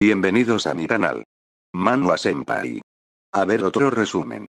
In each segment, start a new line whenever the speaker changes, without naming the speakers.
Bienvenidos a mi canal. Manhwa Senpai. A ver otro resumen.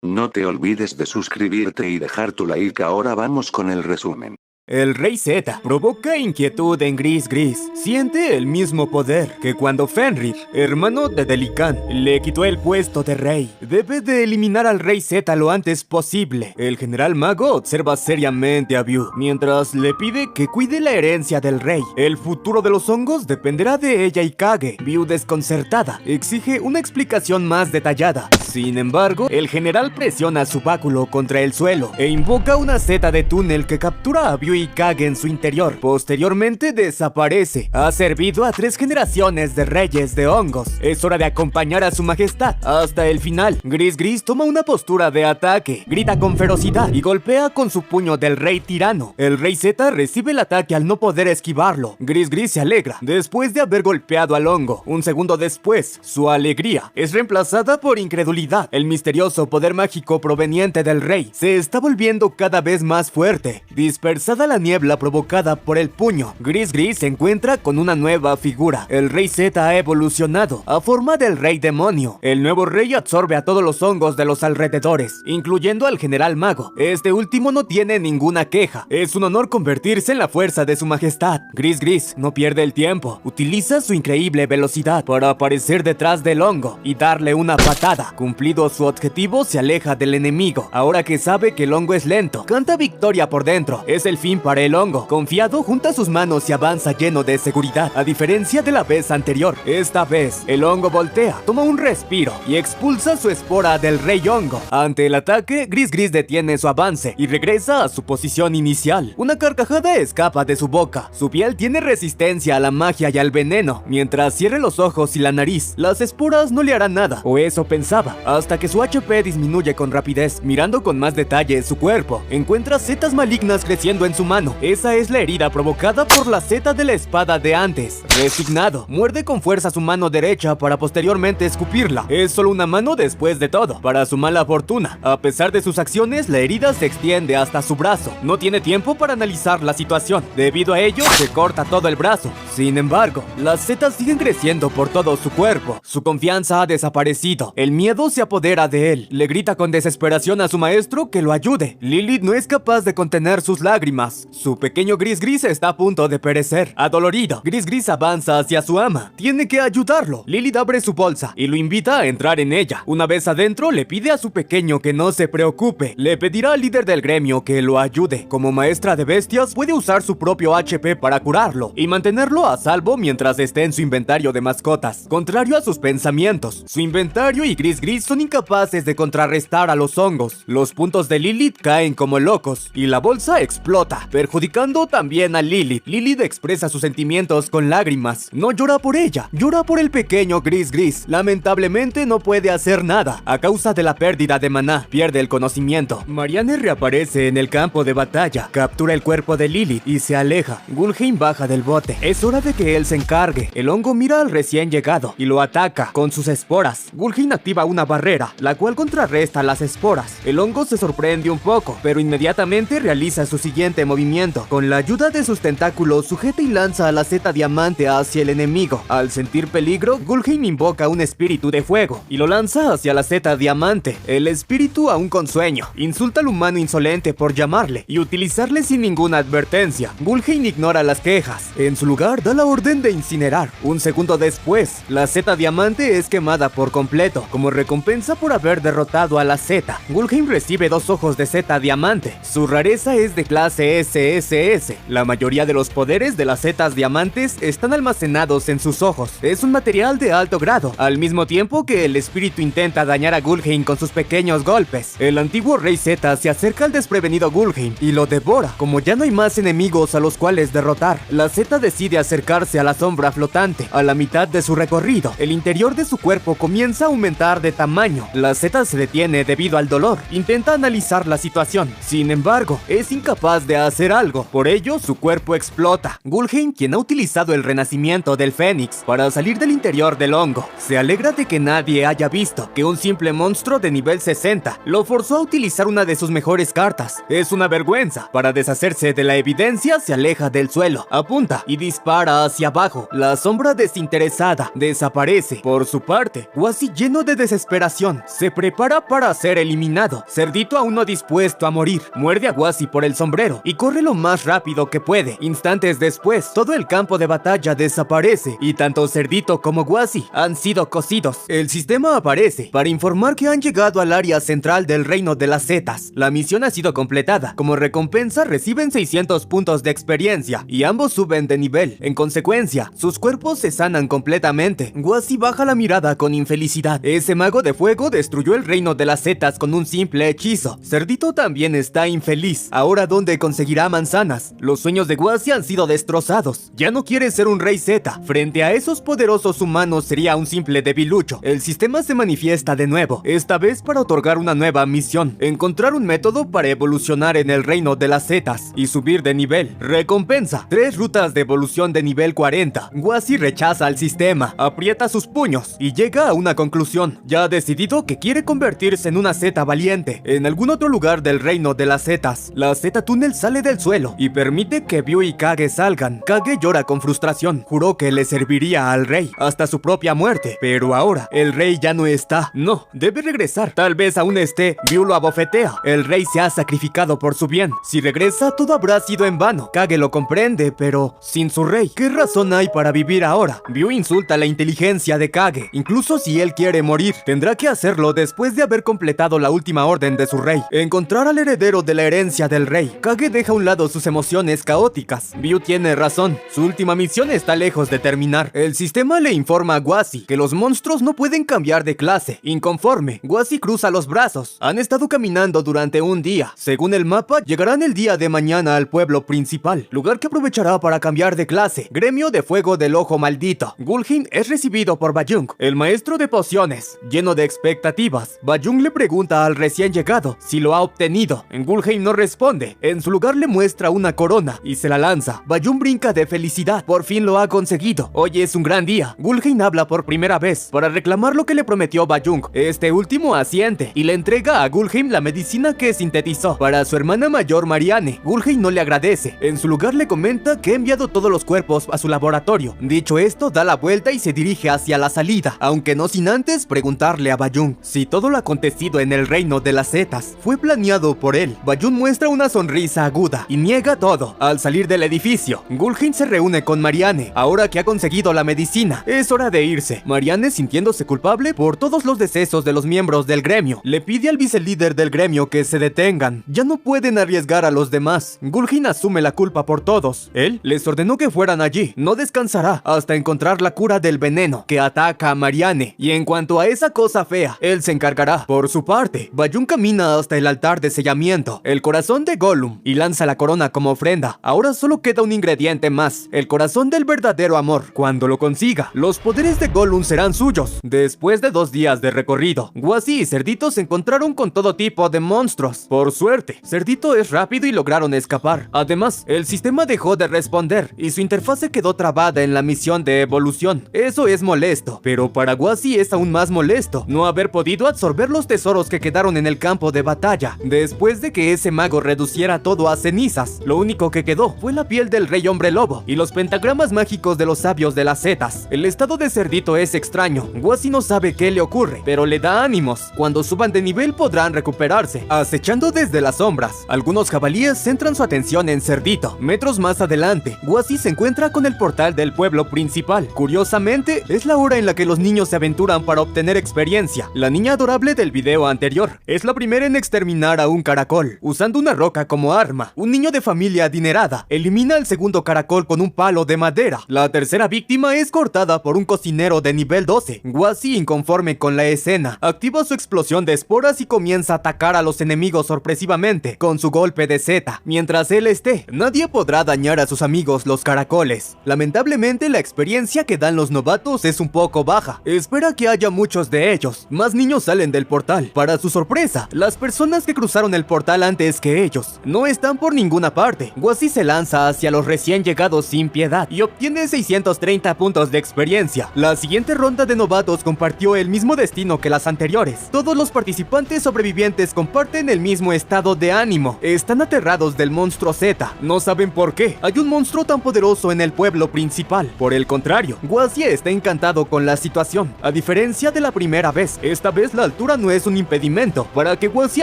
No te olvides de suscribirte y dejar tu like. Ahora vamos con el resumen.
El Rey Z provoca inquietud en Gris Gris. Siente el mismo poder que cuando Fenrir, hermano de Delican, le quitó el puesto de rey. Debe de eliminar al Rey Z lo antes posible. El general mago observa seriamente a View, mientras le pide que cuide la herencia del rey. El futuro de los hongos dependerá de ella y Kage. View, desconcertada, exige una explicación más detallada. Sin embargo, el general presiona su báculo contra el suelo e invoca una seta de túnel que captura a View y Kage en su interior. Posteriormente desaparece. Ha servido a 3 generaciones de reyes de hongos. Es hora de acompañar a su majestad hasta el final. Gris Gris toma una postura de ataque, grita con ferocidad y golpea con su puño del rey tirano. El Rey Z recibe el ataque al no poder esquivarlo. Gris Gris se alegra después de haber golpeado al hongo. Un segundo después, su alegría es reemplazada por incredulidad. El misterioso poder mágico proveniente del rey se está volviendo cada vez más fuerte. Dispersada la niebla provocada por el puño, Gris Gris se encuentra con una nueva figura. El Rey Z ha evolucionado a forma del Rey Demonio. El nuevo rey absorbe a todos los hongos de los alrededores, incluyendo al general mago. Este último no tiene ninguna queja. Es un honor convertirse en la fuerza de su majestad. Gris Gris no pierde el tiempo. Utiliza su increíble velocidad para aparecer detrás del hongo y darle una patada. Cumplido su objetivo, se aleja del enemigo. Ahora que sabe que el hongo es lento, canta victoria por dentro. Es el fin para el hongo. Confiado, junta sus manos y avanza lleno de seguridad. A diferencia de la vez anterior, esta vez el hongo voltea, toma un respiro y expulsa su espora del rey hongo. Ante el ataque, Gris Gris detiene su avance y regresa a su posición inicial. Una carcajada escapa de su boca. Su piel tiene resistencia a la magia y al veneno. Mientras cierre los ojos y la nariz, las esporas no le harán nada, o eso pensaba, hasta que su HP disminuye con rapidez. Mirando con más detalle su cuerpo, encuentra setas malignas creciendo en su mano. Esa es la herida provocada por la seta de la espada de antes. Resignado, muerde con fuerza su mano derecha para posteriormente escupirla. Es solo una mano después de todo. Para su mala fortuna, a pesar de sus acciones, la herida se extiende hasta su brazo. No tiene tiempo para analizar la situación. Debido a ello, se corta todo el brazo. Sin embargo, las setas siguen creciendo por todo su cuerpo. Su confianza ha desaparecido. El miedo se apodera de él. Le grita con desesperación a su maestro que lo ayude. Lilith no es capaz de contener sus lágrimas. Su pequeño Gris Gris está a punto de perecer. Adolorido, Gris Gris avanza hacia su ama. Tiene que ayudarlo. Lilith abre su bolsa y lo invita a entrar en ella. Una vez adentro, le pide a su pequeño que no se preocupe. Le pedirá al líder del gremio que lo ayude. Como maestra de bestias, puede usar su propio HP para curarlo y mantenerlo a salvo mientras esté en su inventario de mascotas. Contrario a sus pensamientos, su inventario y Gris Gris son incapaces de contrarrestar a los hongos. Los puntos de Lilith caen como locos y la bolsa explota, perjudicando también a Lilith. Lilith expresa sus sentimientos con lágrimas. No llora por ella, llora por el pequeño Gris Gris. Lamentablemente no puede hacer nada a causa de la pérdida de maná. Pierde el conocimiento. Marianne reaparece en el campo de batalla, captura el cuerpo de Lilith y se aleja. Gul'Heim baja del bote. Es hora de que él se encargue. El hongo mira al recién llegado y lo ataca con sus esporas. Gul'Heim activa una barrera, la cual contrarresta las esporas. El hongo se sorprende un poco, pero inmediatamente realiza su siguiente movimiento. Con la ayuda de sus tentáculos, sujeta y lanza a la seta diamante hacia el enemigo. Al sentir peligro, Gul'Heim invoca un espíritu de fuego y lo lanza hacia la seta diamante. El espíritu, aún con sueño, insulta al humano insolente por llamarle y utilizarle sin ninguna advertencia. Gul'Heim ignora las quejas. En su lugar, da la orden de incinerar. Un segundo después, la seta diamante es quemada por completo. Como recompensa por haber derrotado a la seta, Gul'Heim recibe 2 ojos de seta diamante. Su rareza es de clase SSS. La mayoría de los poderes de las setas diamantes están almacenados en sus ojos. Es un material de alto grado, al mismo tiempo que el espíritu intenta dañar a Gul'Heim con sus pequeños golpes. El antiguo Rey Z se acerca al desprevenido Gul'Heim y lo devora. Como ya no hay más enemigos a los cuales derrotar, la seta decide acercarse a la sombra flotante. A la mitad de su recorrido, el interior de su cuerpo comienza a aumentar de tamaño. La seta se detiene debido al dolor. Intenta analizar la situación. Sin embargo, es incapaz de hacer algo. Por ello, su cuerpo explota. Gul'Heim, quien ha utilizado el renacimiento del Fénix para salir del interior del hongo, se alegra de que nadie haya visto que un simple monstruo de nivel 60 lo forzó a utilizar una de sus mejores cartas. Es una vergüenza. Para deshacerse de la evidencia, se aleja del suelo, apunta y dispara hacia abajo. La sombra desinteresada desaparece. Por su parte, Guasi, lleno de desesperación, se prepara para ser eliminado. Cerdito, aún no dispuesto a morir, muerde a Guasi por el sombrero y corre lo más rápido que puede. Instantes después, todo el campo de batalla desaparece y tanto Cerdito como Guasi han sido cocidos. El sistema aparece para informar que han llegado al área central del reino de las Zetas. La misión ha sido completada. Como recompensa reciben 600 puntos de experiencia y ambos suben de nivel. En consecuencia, sus cuerpos se sanan completamente. Guasi baja la mirada con infelicidad. Ese mago de fuego destruyó el reino de las Zetas con un simple hechizo. Cerdito también está infeliz. Ahora, ¿dónde conseguirá manzanas? Los sueños de Guasi han sido destrozados. Ya no quiere ser un rey Zeta. Frente a esos poderosos humanos sería un simple debilucho. El sistema se manifiesta de nuevo, esta vez para otorgar una nueva misión: encontrar un método para evolucionar en el reino de las Zetas y subir de nivel. Recompensa: 3 rutas de evolución de nivel 40. Guasi rechaza al sistema, aprieta sus puños y llega a una conclusión. Ya ha decidido que quiere convertirse en una Zeta valiente en algún otro lugar del reino de las Zetas. La Zeta Túnel sale del suelo y permite que Byu y Kage salgan. Kage llora con frustración. Juró que le serviría al rey hasta su propia muerte, pero ahora el rey ya no está. No, debe regresar. Tal vez aún esté. Byu lo abofetea. El rey se ha sacrificado por su bien. Si regresa, todo habrá sido en vano. Kage lo comprende, pero sin su rey, ¿qué razón hay para vivir ahora? Byu insulta la inteligencia de Kage. Incluso si él quiere morir, tendrá que hacerlo después de haber completado la última orden de su rey: encontrar al heredero de la herencia del rey. Kage deja a un lado sus emociones caóticas. Byu tiene razón. Su última misión está lejos de terminar. El sistema le informa a Guasi que los monstruos no pueden cambiar de clase. Inconforme, Guasi cruza los brazos. Han estado caminando durante un día. Según el mapa, llegarán el día de mañana al pueblo principal, lugar que aprovechará para cambiar de clase. Gremio de fuego del ojo maldito. Gul'Heim es recibido por Bajung, el maestro de pociones. Lleno de expectativas, Bajung le pregunta al recién llegado si lo ha obtenido. Gul'Heim no responde. En su lugar le muestra una corona y se la lanza. Bajung brinca de felicidad. Por fin lo ha conseguido. Hoy es un gran día. Gul'Heim habla por primera vez para reclamar lo que le prometió Bajung. Este último asiente y le entrega a Gul'Heim la medicina que sintetizó para su hermana mayor Marianne. Gul'Heim no le agradece. En su lugar le comenta que ha enviado todos los cuerpos a su laboratorio. Dicho esto, da la vuelta y se dirige hacia la salida, aunque no sin antes preguntarle a Bajung si todo lo acontecido en el reino de las Zetas fue planeado por él. Bajung muestra una sonrisa aguda y niega todo. Al salir del edificio, Gul'Heim se reúne con Marianne. Ahora que ha conseguido la medicina, es hora de irse. Marianne, sintiéndose culpable por todos los decesos de los miembros del gremio, le pide al vicelíder del gremio que se detengan. Ya no pueden arriesgar a los demás. Gul'Heim asume la culpa por todos. Él les ordenó que fueran allí. No descansará hasta encontrar la cura del veneno que ataca a Marianne. Y en cuanto a esa cosa fea, él se encargará. Por su parte, Bajung camina hasta el altar de sellamiento, el corazón de Gollum, y lanza la corona como ofrenda. Ahora solo queda un ingrediente más: el corazón del verdadero amor. Cuando lo consiga, los poderes de Gollum serán suyos. Después de 2 días de recorrido, Guasi y Cerdito se encontraron con todo tipo de monstruos. Por suerte, Cerdito es rápido y lograron escapar. Además, el sistema dejó de responder y su interfase quedó trabada en la misión de evolución. Eso es molesto, pero para Guasi es aún más molesto no haber podido absorber los tesoros que quedaron en el campo de batalla. Después de que ese mago reduciera todo a cenizas, lo único que quedó fue la piel del rey hombre lobo y los pentagramas mágicos de los sabios de las Zetas. El estado de Cerdito es extraño. Guasi no sabe qué le ocurre, pero le da ánimos. Cuando suban de nivel podrán recuperarse. Acechando desde las sombras, algunos jabalíes centran su atención en Cerdito. Metros más adelante, Guasi se encuentra con el portal del pueblo principal. Curiosamente, es la hora en la que los niños se aventuran para obtener experiencia. La niña adorable del video anterior es la primera en exterminar a un caracol, usando una roca como arma. Un niño de familia adinerada elimina al segundo caracol con un palo de madera. La tercera víctima es cortada por un cocinero de nivel 12. Guasi, inconforme con la escena, activa su explosión de esporas y comienza a atacar a los enemigos sorpresivamente con su golpe de Z. Mientras él esté, nadie podrá dañar a sus amigos los caracoles. Lamentablemente, la experiencia que dan los novatos es un poco baja. Espera que haya muchos de ellos. Más niños salen del portal. Para su sorpresa, las personas que cruzaron el portal antes que ellos no están están por ninguna parte. Guasi se lanza hacia los recién llegados sin piedad y obtiene 630 puntos de experiencia. La siguiente ronda de novatos compartió el mismo destino que las anteriores. Todos los participantes sobrevivientes comparten el mismo estado de ánimo. Están aterrados del monstruo Z. No saben por qué. Hay un monstruo tan poderoso en el pueblo principal. Por el contrario, Guasi está encantado con la situación. A diferencia de la primera vez, esta vez la altura no es un impedimento para que Guasi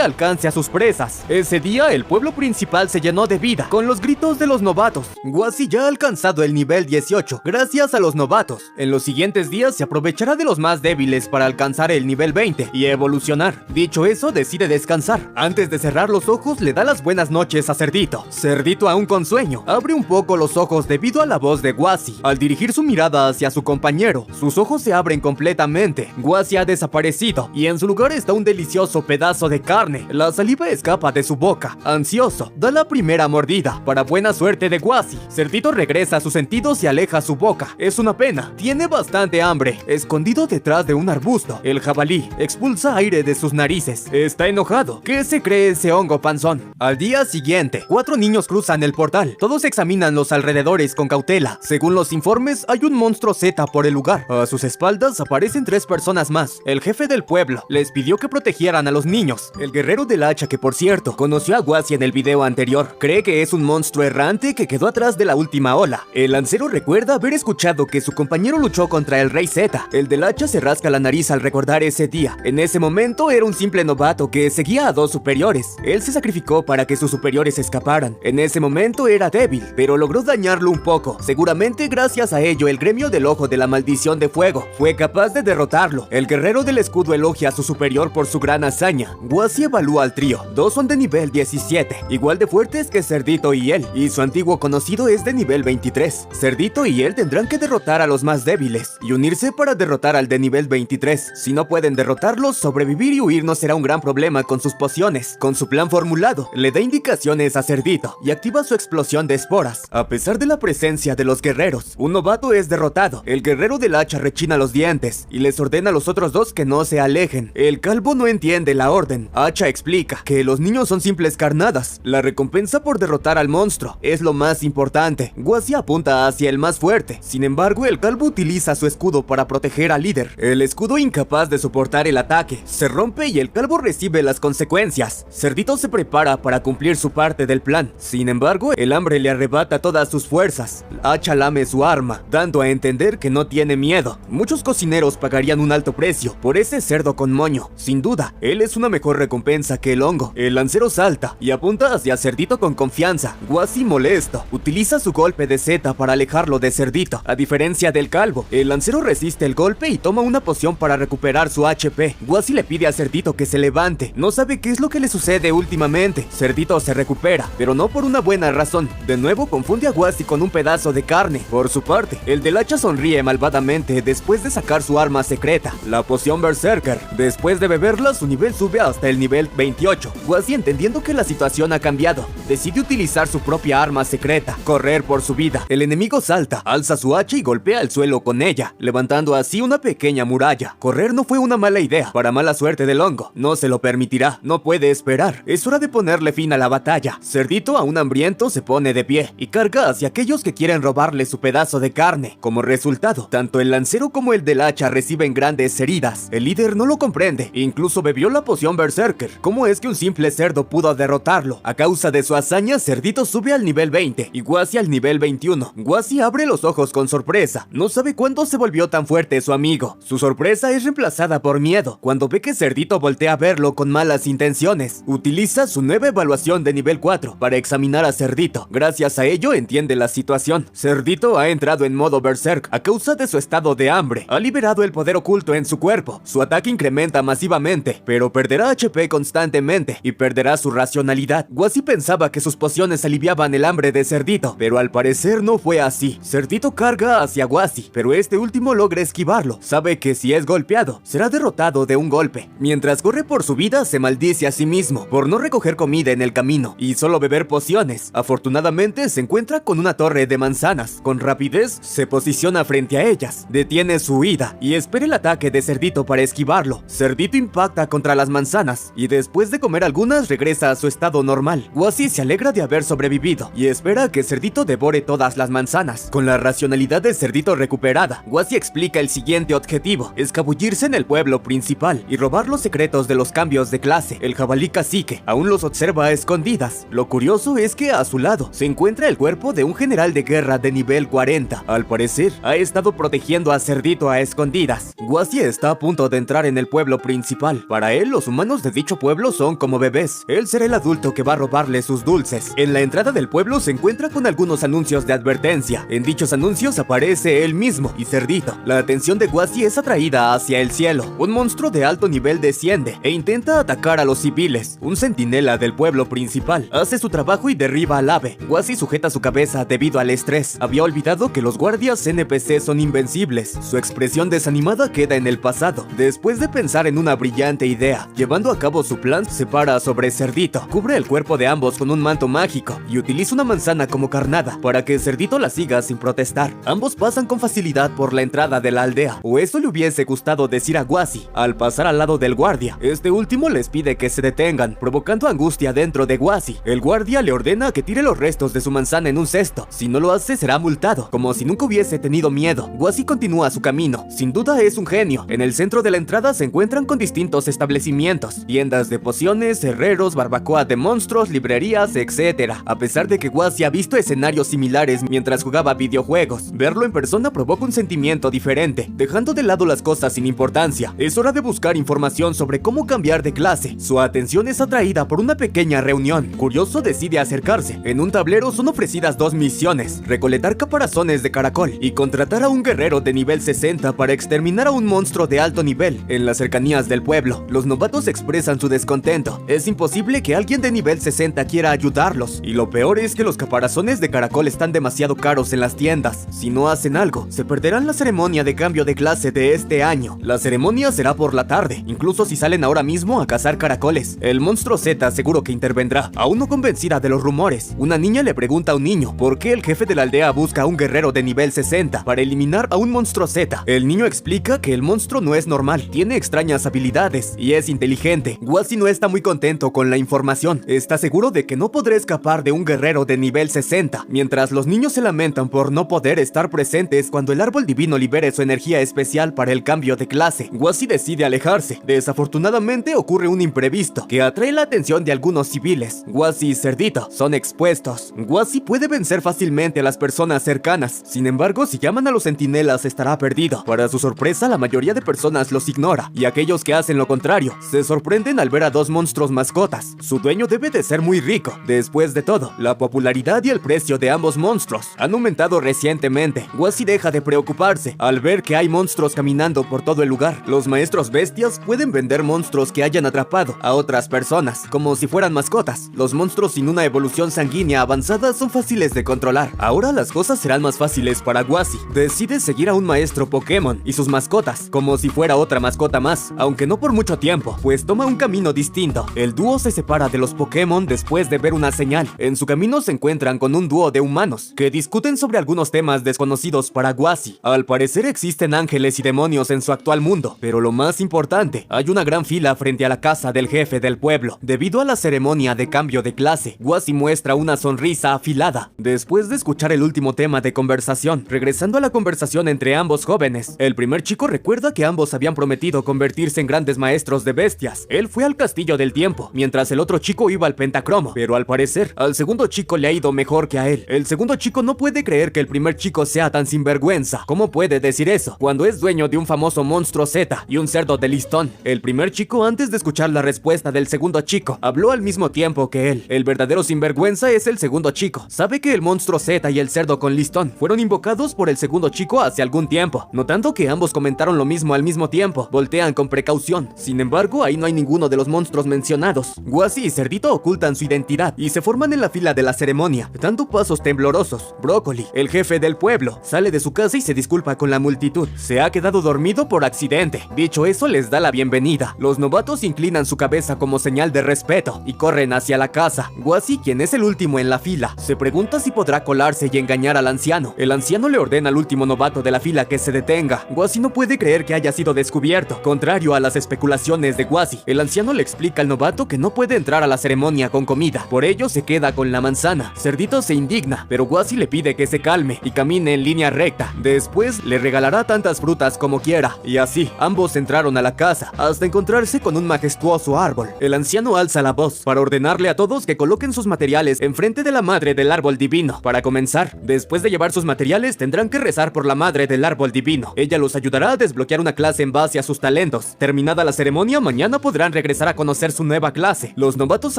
alcance a sus presas. Ese día el pueblo principal se llenó de vida con los gritos de los novatos. Guasi ya ha alcanzado el nivel 18 gracias a los novatos. En los siguientes días se aprovechará de los más débiles para alcanzar el nivel 20 y evolucionar. Dicho eso, decide descansar. Antes de cerrar los ojos, le da las buenas noches a Cerdito. Cerdito, aún con sueño, abre un poco los ojos debido a la voz de Guasi. Al dirigir su mirada hacia su compañero, sus ojos se abren completamente. Guasi ha desaparecido y en su lugar está un delicioso pedazo de carne. La saliva escapa de su boca. Ansioso, da la primera mordida. Para buena suerte de Guasi, Cerdito regresa a sus sentidos y aleja su boca. Es una pena. Tiene bastante hambre. Escondido detrás de un arbusto, el jabalí expulsa aire de sus narices. Está enojado. ¿Qué se cree ese hongo panzón? Al día siguiente, 4 niños cruzan el portal. Todos examinan los alrededores con cautela. Según los informes, hay un monstruo Z por el lugar. A sus espaldas aparecen 3 personas más. El jefe del pueblo les pidió que protegieran a los niños. El guerrero del hacha, que por cierto conoció a Guasi en el video anterior, cree que es un monstruo errante que quedó atrás de la última ola. El lancero recuerda haber escuchado que su compañero luchó contra el rey Z. El del hacha se rasca la nariz al recordar ese día. En ese momento era un simple novato que seguía a 2 superiores. Él se sacrificó para que sus superiores escaparan. En ese momento era débil, pero logró dañarlo un poco. Seguramente gracias a ello el gremio del ojo de la maldición de fuego fue capaz de derrotarlo. El guerrero del escudo elogia a su superior por su gran hazaña. Guasi evalúa al trío. 2 son de nivel 17, igual de fuertes que Cerdito y él, y su antiguo conocido es de nivel 23. Cerdito y él tendrán que derrotar a los más débiles y unirse para derrotar al de nivel 23. Si no pueden derrotarlos, sobrevivir y huir no será un gran problema con sus pociones. Con su plan formulado, le da indicaciones a Cerdito y activa su explosión de esporas. A pesar de la presencia de los guerreros, un novato es derrotado. El guerrero del hacha rechina los dientes y les ordena a los otros 2 que no se alejen. El calvo no entiende la orden. Hacha explica que los niños son simples carnadas. La recompensa por derrotar al monstruo es lo más importante. Guasi apunta hacia el más fuerte. Sin embargo, el calvo utiliza su escudo para proteger al líder. El escudo, incapaz de soportar el ataque, se rompe y el calvo recibe las consecuencias. Cerdito se prepara para cumplir su parte del plan. Sin embargo, el hambre le arrebata todas sus fuerzas. Hacha lame su arma, dando a entender que no tiene miedo. Muchos cocineros pagarían un alto precio por ese cerdo con moño. Sin duda, él es una mejor recompensa que el hongo. El lancero salta y apunta hacia Cerdito con confianza. Guasi, molesto, utiliza su golpe de Z para alejarlo de Cerdito. A diferencia del calvo, el lancero resiste el golpe y toma una poción para recuperar su HP. Guasi le pide a Cerdito que se levante. No sabe qué es lo que le sucede últimamente. Cerdito se recupera, pero no por una buena razón. De nuevo confunde a Guasi con un pedazo de carne. Por su parte, el del hacha sonríe malvadamente después de sacar su arma secreta, la poción Berserker. Después de beberla, su nivel sube hasta el nivel 28. Guasi, entendiendo que la situación ha cambiado, decide utilizar su propia arma secreta, correr por su vida. El enemigo salta, alza su hacha y golpea el suelo con ella, levantando así una pequeña muralla. Correr no fue una mala idea. Para mala suerte del hongo, no se lo permitirá. No puede esperar. Es hora de ponerle fin a la batalla. Cerdito, aún hambriento, se pone de pie y carga hacia aquellos que quieren robarle su pedazo de carne. Como resultado, tanto el lancero como el del hacha reciben grandes heridas. El líder no lo comprende. Incluso bebió la poción Berserker. ¿Cómo es que un simple cerdo pudo derrotarlo? A causa de su hazaña, Cerdito sube al nivel 20 y Guasi al nivel 21. Guasi abre los ojos con sorpresa. No sabe cuándo se volvió tan fuerte su amigo. Su sorpresa es reemplazada por miedo cuando ve que Cerdito voltea a verlo con malas intenciones. Utiliza su nueva evaluación de nivel 4 para examinar a Cerdito. Gracias a ello entiende la situación. Cerdito ha entrado en modo Berserk a causa de su estado de hambre. Ha liberado el poder oculto en su cuerpo. Su ataque incrementa masivamente, pero perderá HP constantemente y perderá su racionalidad. Guasi pensaba que sus pociones aliviaban el hambre de Cerdito, pero al parecer no fue así. Cerdito carga hacia Guasi, pero este último logra esquivarlo. Sabe que si es golpeado, será derrotado de un golpe. Mientras corre por su vida, se maldice a sí mismo por no recoger comida en el camino y solo beber pociones. Afortunadamente, se encuentra con una torre de manzanas. Con rapidez, se posiciona frente a ellas, detiene su huida y espera el ataque de Cerdito para esquivarlo. Cerdito impacta contra las manzanas y después de comer algunas, regresa a su estado normal. Guasi se alegra de haber sobrevivido y espera que Cerdito devore todas las manzanas. Con la racionalidad de Cerdito recuperada, Guasi explica el siguiente objetivo: escabullirse en el pueblo principal y robar los secretos de los cambios de clase. El jabalí cacique aún los observa a escondidas. Lo curioso es que a su lado se encuentra el cuerpo de un general de guerra de nivel 40. Al parecer, ha estado protegiendo a Cerdito a escondidas. Guasi está a punto de entrar en el pueblo principal. Para él, los humanos de dicho pueblo son como bebés. Él será el adulto que va a robarle sus dulces. En la entrada del pueblo se encuentra con algunos anuncios de advertencia. En dichos anuncios aparece él mismo y Cerdito. La atención de Guasi es atraída hacia el cielo. Un monstruo de alto nivel desciende e intenta atacar a los civiles. Un centinela del pueblo principal hace su trabajo y derriba al ave. Guasi sujeta su cabeza debido al estrés. Había olvidado que los guardias NPC son invencibles. Su expresión desanimada queda en el pasado. Después de pensar en una brillante idea, llevando a cabo su plan, se para sobre Cerdito, cubre el cuerpo de ambos con un manto mágico y utiliza una manzana como carnada para que Cerdito la siga sin protestar. Ambos pasan con facilidad por la entrada de la aldea, o eso le hubiese gustado decir a Guasi. Al pasar al lado del guardia, este último les pide que se detengan, provocando angustia dentro de Guasi. El guardia le ordena que tire los restos de su manzana en un cesto. Si no lo hace, será multado, como si nunca hubiese tenido miedo. Guasi continúa su camino. Sin duda es un genio. En el centro de la entrada se encuentran con distintos establecimientos, tiendas de pociones, herreros, barbacoa de monstruos, librerías, etc. A pesar de que Guasi ha visto escenarios similares mientras jugaba videojuegos, verlo en persona provoca un sentimiento diferente. Dejando de lado las cosas sin importancia, es hora de buscar información sobre cómo cambiar de clase. Su atención es atraída por una pequeña reunión. Curioso, decide acercarse. En un tablero son ofrecidas dos misiones: recolectar caparazones de caracol y contratar a un guerrero de nivel 60 para exterminar a un monstruo de alto nivel. En las cercanías del pueblo, los novatos expresan su descontento. Es imposible que alguien de nivel 60 quiera ayudarlos, y lo peor es que los caparazones de caracol están demasiado caros en las tiendas. Si no hacen algo, se perderán la ceremonia de cambio de clase de este año. La ceremonia será por la tarde, incluso si salen ahora mismo a cazar caracoles. El monstruo Z seguro que intervendrá. Aún no convencida de los rumores, una niña le pregunta a un niño por qué el jefe de la aldea busca a un guerrero de nivel 60 para eliminar a un monstruo Z. El niño explica que el monstruo no es normal, tiene extrañas habilidades y es inteligente. Guasi no está muy contento con la información. Está seguro de que no podrá escapar de un guerrero de nivel 60. Mientras los niños se lamentan por no poder estar presentes cuando el árbol divino libere su energía especial para el cambio de clase, Guasi decide alejarse. Desafortunadamente ocurre un imprevisto que atrae la atención de algunos civiles. Guasi y Cerdito son expuestos. Guasi puede vencer fácilmente a las personas cercanas. Sin embargo, si llaman a los centinelas estará perdido. Para su sorpresa, la mayoría de personas los ignora, y aquellos que hacen lo contrario se sorprenden al ver a dos monstruos mascotas. Su dueño debe de ser muy rico. Después de todo, la popularidad y el precio de ambos monstruos han aumentado recientemente. Guasi deja de preocuparse al ver que hay monstruos caminando por todo el lugar. Los maestros bestias pueden vender monstruos que hayan atrapado a otras personas, como si fueran mascotas. Los monstruos sin una evolución sanguínea avanzada son fáciles de controlar. Ahora las cosas serán más fáciles para Guasi. Decide seguir a un maestro Pokémon y sus mascotas, como si fuera otra mascota más, aunque no por mucho tiempo, pues toma un camino distinto. El dúo se separa de los Pokémon después de ver una señal. En su camino se encuentran con un dúo de humanos que discuten sobre algunos temas desconocidos para Guasi. Al parecer existen ángeles y demonios en su actual mundo, pero lo más importante, hay una gran fila frente a la casa del jefe del pueblo. Debido a la ceremonia de cambio de clase, Guasi muestra una sonrisa afilada. Después de escuchar el último tema de conversación, regresando a la conversación entre ambos jóvenes, el primer chico recuerda que ambos habían prometido convertirse en grandes maestros de bestias. Él fue al castillo del tiempo, mientras el otro chico iba al pentacromo, pero al parecer, al segundo chico le ha ido mejor que a él. El segundo chico no puede creer que el primer chico sea tan sinvergüenza. ¿Cómo puede decir eso cuando es dueño de un famoso monstruo Z y un cerdo de listón? El primer chico, antes de escuchar la respuesta del segundo chico, habló al mismo tiempo que él. El verdadero sinvergüenza es el segundo chico. Sabe que el monstruo Z y el cerdo con listón fueron invocados por el segundo chico hace algún tiempo. Notando que ambos comentaron lo mismo al mismo tiempo, voltean con precaución. Sin embargo, ahí no hay ninguno de los monstruos mencionados. Guasi y Cerdito ocultan su identidad y se forman en la fila de la ceremonia, dando pasos temblorosos. Brócoli, el jefe del pueblo, sale de su casa y se disculpa con la multitud. Se ha quedado dormido por accidente. Dicho eso, les da la bienvenida. Los novatos inclinan su cabeza como señal de respeto y corren hacia la casa. Guasi, quien es el último en la fila, se pregunta si podrá colarse y engañar al anciano. El anciano le ordena al último novato de la fila que se detenga. Guasi no puede creer que haya sido descubierto. Contrario a las especulaciones de Guasi, el anciano le explica al novato que no puede entrar a la ceremonia con con comida, por ello se queda con la manzana. Cerdito se indigna, pero Guasi le pide que se calme y camine en línea recta. Después le regalará tantas frutas como quiera, y así, ambos entraron a la casa, hasta encontrarse con un majestuoso árbol. El anciano alza la voz para ordenarle a todos que coloquen sus materiales enfrente de la madre del árbol divino. Para comenzar, después de llevar sus materiales, tendrán que rezar por la madre del árbol divino. Ella los ayudará a desbloquear una clase en base a sus talentos. Terminada la ceremonia, mañana podrán regresar a conocer su nueva clase. Los novatos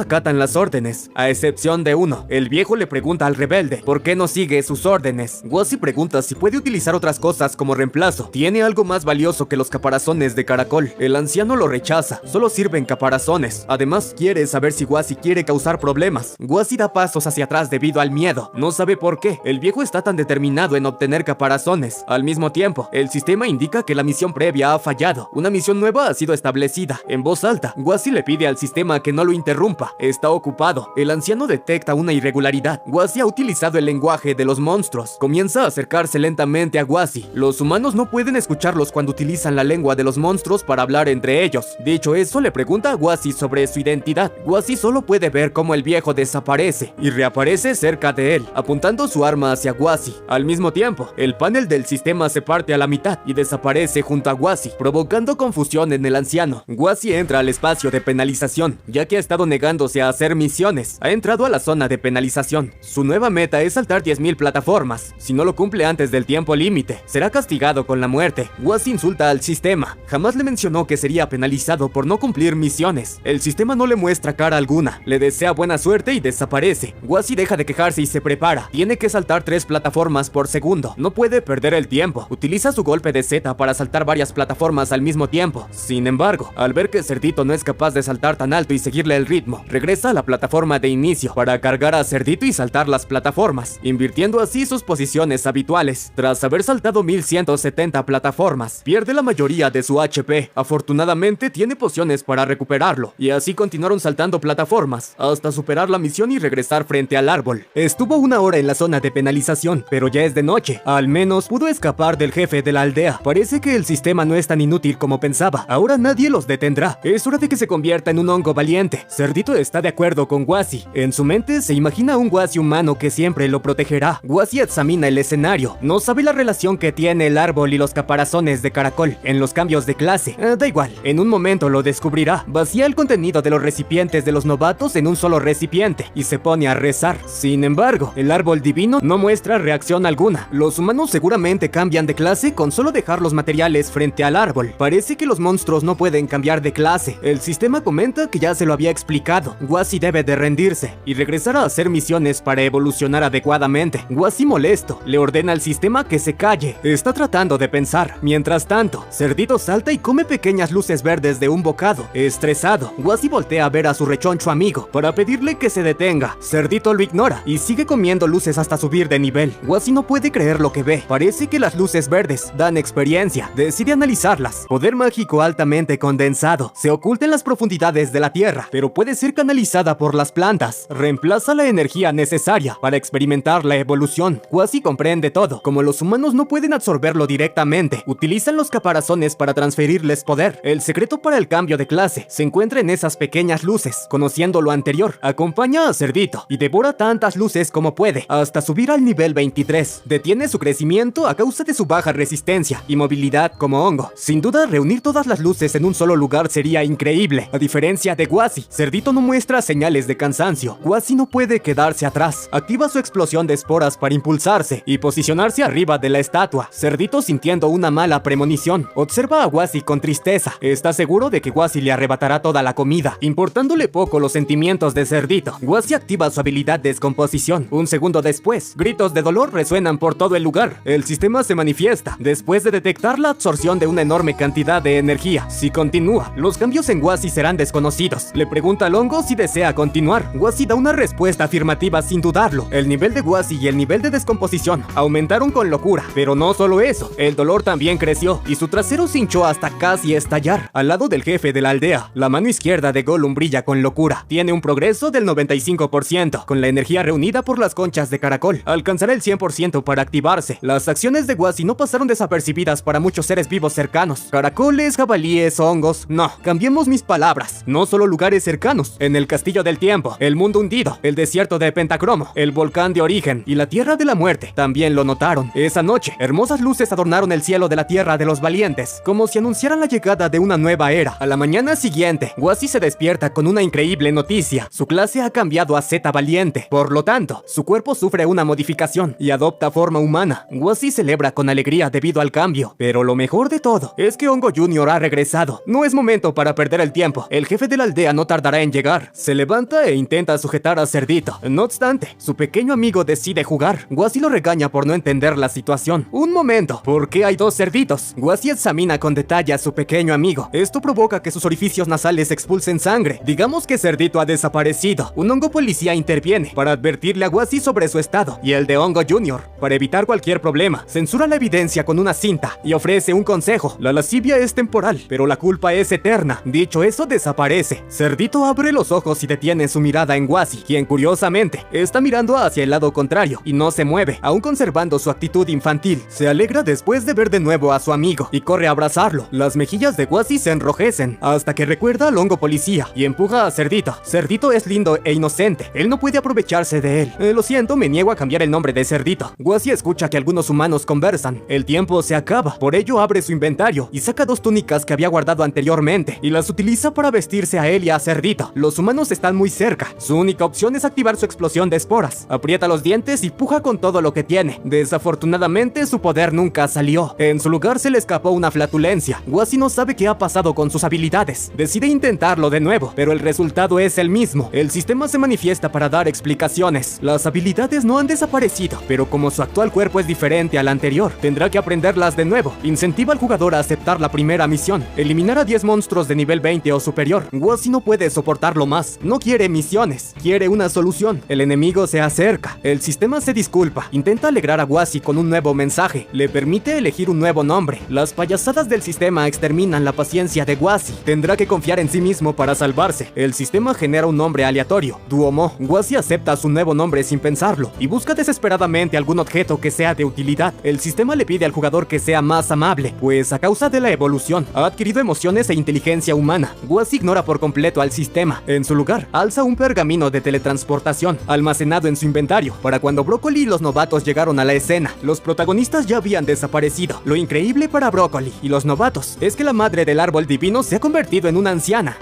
acatan las órdenes, a excepción de uno. El viejo le pregunta al rebelde por qué no sigue sus órdenes. Guasi pregunta si puede utilizar otras cosas como reemplazo. Tiene algo más valioso que los caparazones de caracol. El anciano lo rechaza, solo sirven caparazones. Además, quiere saber si Guasi quiere causar problemas. Guasi da pasos hacia atrás debido al miedo. No sabe por qué. El viejo está tan determinado en obtener caparazones. Al mismo tiempo, el sistema indica que la misión previa ha fallado. Una misión nueva ha sido establecida. En voz alta, Guasi le pide al sistema que no lo interrumpa. Está ocupado. El anciano detecta una irregularidad. Guasi ha utilizado el lenguaje de los monstruos. Comienza a acercarse lentamente a Guasi. Los humanos no pueden escucharlos cuando utilizan la lengua de los monstruos para hablar entre ellos. Dicho eso, le pregunta a Guasi sobre su identidad. Guasi solo puede ver cómo el viejo desaparece y reaparece cerca de él, apuntando su arma hacia Guasi. Al mismo tiempo, el panel del sistema se parte a la mitad y desaparece junto a Guasi, provocando confusión en el anciano. Guasi entra al espacio de penalización, ya que ha estado negándose a hacer misiones. Ha entrado a la zona de penalización. Su nueva meta es saltar 10.000 plataformas. Si no lo cumple antes del tiempo límite, será castigado con la muerte. Guasi insulta al sistema. Jamás le mencionó que sería penalizado por no cumplir misiones. El sistema no le muestra cara alguna. Le desea buena suerte y desaparece. Guasi deja de quejarse y se prepara. Tiene que saltar 3 plataformas por segundo. No puede perder el tiempo. Utiliza su golpe de Z para saltar varias plataformas al mismo tiempo. Sin embargo, al ver que Cerdito no es capaz de saltar tan alto y seguirle el ritmo, regresa a la plataforma de inicio para cargar a Cerdito y saltar las plataformas, invirtiendo así sus posiciones habituales. Tras haber saltado 1170 plataformas, pierde la mayoría de su HP. Afortunadamente tiene pociones para recuperarlo, y así continuaron saltando plataformas hasta superar la misión y regresar frente al árbol. Estuvo 1 hora en la zona de penalización, pero ya es de noche. Al menos pudo escapar del jefe de la aldea. Parece que el sistema no es tan inútil como pensaba. Ahora nadie los detendrá. Es hora de que se convierta en un hongo valiente. Cerdito está de acuerdo con Guasi. En su mente se imagina un Guasi humano que siempre lo protegerá. Guasi examina el escenario. No sabe la relación que tiene el árbol y los caparazones de caracol en los cambios de clase. Da igual, en un momento lo descubrirá. Vacía el contenido de los recipientes de los novatos en un solo recipiente y se pone a rezar. Sin embargo, el árbol divino no muestra reacción alguna. Los humanos seguramente cambian de clase con solo dejar los materiales frente al árbol. Parece que los monstruos no pueden cambiar de clase. El sistema comenta que ya se lo había explicado. Guasi debe de rendirse y regresar a hacer misiones para evolucionar adecuadamente. Guasi, molesto, le ordena al sistema que se calle. Está tratando de pensar. Mientras tanto, Cerdito salta y come pequeñas luces verdes de un bocado. Estresado, Guasi voltea a ver a su rechoncho amigo para pedirle que se detenga. Cerdito lo ignora y sigue comiendo luces hasta subir de nivel. Guasi no puede creer lo que ve. Parece que las luces verdes dan experiencia. Decide analizarlas. Poder mágico altamente condensado. Se oculta en las profundidades de la tierra, pero puede ser canalizada por las plantas. Reemplaza la energía necesaria para experimentar la evolución. Guasi comprende todo. Como los humanos no pueden absorberlo directamente, utilizan los caparazones para transferirles poder. El secreto para el cambio de clase se encuentra en esas pequeñas luces. Conociendo lo anterior, acompaña a Cerdito y devora tantas luces como puede, hasta subir al nivel 23. Detiene su crecimiento a causa de su baja resistencia y movilidad como hongo. Sin duda, reunir todas las luces en un solo lugar sería increíble. A diferencia de Guasi, Cerdito no muestra señales de cansancio. Guasi no puede quedarse atrás. Activa su explosión de esporas para impulsarse y posicionarse arriba de la estatua. Cerdito, sintiendo una mala premonición, observa a Guasi con tristeza. Está seguro de que Guasi le arrebatará toda la comida, importándole poco los sentimientos de Cerdito. Guasi activa su habilidad de descomposición. Un segundo después, gritos de dolor resuenan por todo el lugar. El sistema se manifiesta después de detectar la absorción de una enorme cantidad de energía. Si continúa, los cambios en Guasi serán desconocidos. Le pregunta al hongo si desea continuar. Guasi da una respuesta afirmativa sin dudarlo. El nivel de Guasi y el nivel de descomposición aumentaron con locura. Pero no solo eso, el dolor también creció y su trasero se hinchó hasta casi estallar. Al lado del jefe de la aldea, la mano izquierda de Gollum brilla con locura. Tiene un progreso del 95%. Con la energía reunida por las conchas de caracol, alcanzará el 100% para activarse. Las acciones de Guasi no pasaron desapercibidas para muchos seres vivos cercanos. Caracoles, jabalíes, hongos... No, cambiemos mis palabras. No solo lugares cercanos. En el castillo anillo del tiempo, el mundo hundido, el desierto de Pentacromo, el volcán de origen y la tierra de la muerte también lo notaron. Esa noche, hermosas luces adornaron el cielo de la tierra de los valientes, como si anunciaran la llegada de una nueva era. A la mañana siguiente, Guasi se despierta con una increíble noticia. Su clase ha cambiado a Z Valiente, por lo tanto, su cuerpo sufre una modificación y adopta forma humana. Guasi celebra con alegría debido al cambio, pero lo mejor de todo es que Hongo Jr. ha regresado. No es momento para perder el tiempo, el jefe de la aldea no tardará en llegar. Se levanta e intenta sujetar a Cerdito. No obstante, su pequeño amigo decide jugar. Guasi lo regaña por no entender la situación. Un momento, ¿por qué hay dos cerditos? Guasi examina con detalle a su pequeño amigo. Esto provoca que sus orificios nasales expulsen sangre. Digamos que Cerdito ha desaparecido. Un hongo policía interviene para advertirle a Guasi sobre su estado y el de Hongo Jr. Para evitar cualquier problema, censura la evidencia con una cinta y ofrece un consejo. La lascivia es temporal, pero la culpa es eterna. Dicho eso, desaparece. Cerdito abre los ojos y detiene su mirada en Guasi, quien curiosamente está mirando hacia el lado contrario y no se mueve, aún conservando su actitud infantil. Se alegra después de ver de nuevo a su amigo y corre a abrazarlo. Las mejillas de Guasi se enrojecen hasta que recuerda al hongo policía y empuja a Cerdito. Cerdito es lindo e inocente, él no puede aprovecharse de él. Lo siento, me niego a cambiar el nombre de Cerdito. Guasi escucha que algunos humanos conversan. El tiempo se acaba, por ello abre su inventario y saca dos túnicas que había guardado anteriormente y las utiliza para vestirse a él y a Cerdito. Los humanos están muy cerca, su única opción es activar su explosión de esporas. Aprieta los dientes y puja con todo lo que tiene. Desafortunadamente su poder nunca salió. En su lugar se le escapó una flatulencia. Guasi no sabe qué ha pasado con sus habilidades. Decide intentarlo de nuevo, pero el resultado es el mismo. El sistema se manifiesta para dar explicaciones. Las habilidades no han desaparecido, pero como su actual cuerpo es diferente al anterior, tendrá que aprenderlas de nuevo. Incentiva al jugador a aceptar la primera misión: eliminar a 10 monstruos de nivel 20 o superior. Guasi no puede soportarlo más. No quiere misiones, quiere una solución. El enemigo se acerca. El sistema se disculpa. Intenta alegrar a Guasi con un nuevo mensaje. Le permite elegir un nuevo nombre. Las payasadas del sistema exterminan la paciencia de Guasi. Tendrá que confiar en sí mismo para salvarse. El sistema genera un nombre aleatorio: Duomo. Guasi acepta su nuevo nombre sin pensarlo y busca desesperadamente algún objeto que sea de utilidad. El sistema le pide al jugador que sea más amable, pues a causa de la evolución ha adquirido emociones e inteligencia humana. Guasi ignora por completo al sistema. En su lugar, alza un pergamino de teletransportación almacenado en su inventario para cuando Brócoli y los novatos llegaron a la escena. Los protagonistas ya habían desaparecido. Lo increíble para Brócoli y los novatos es que la madre del árbol divino se ha convertido en una anciana.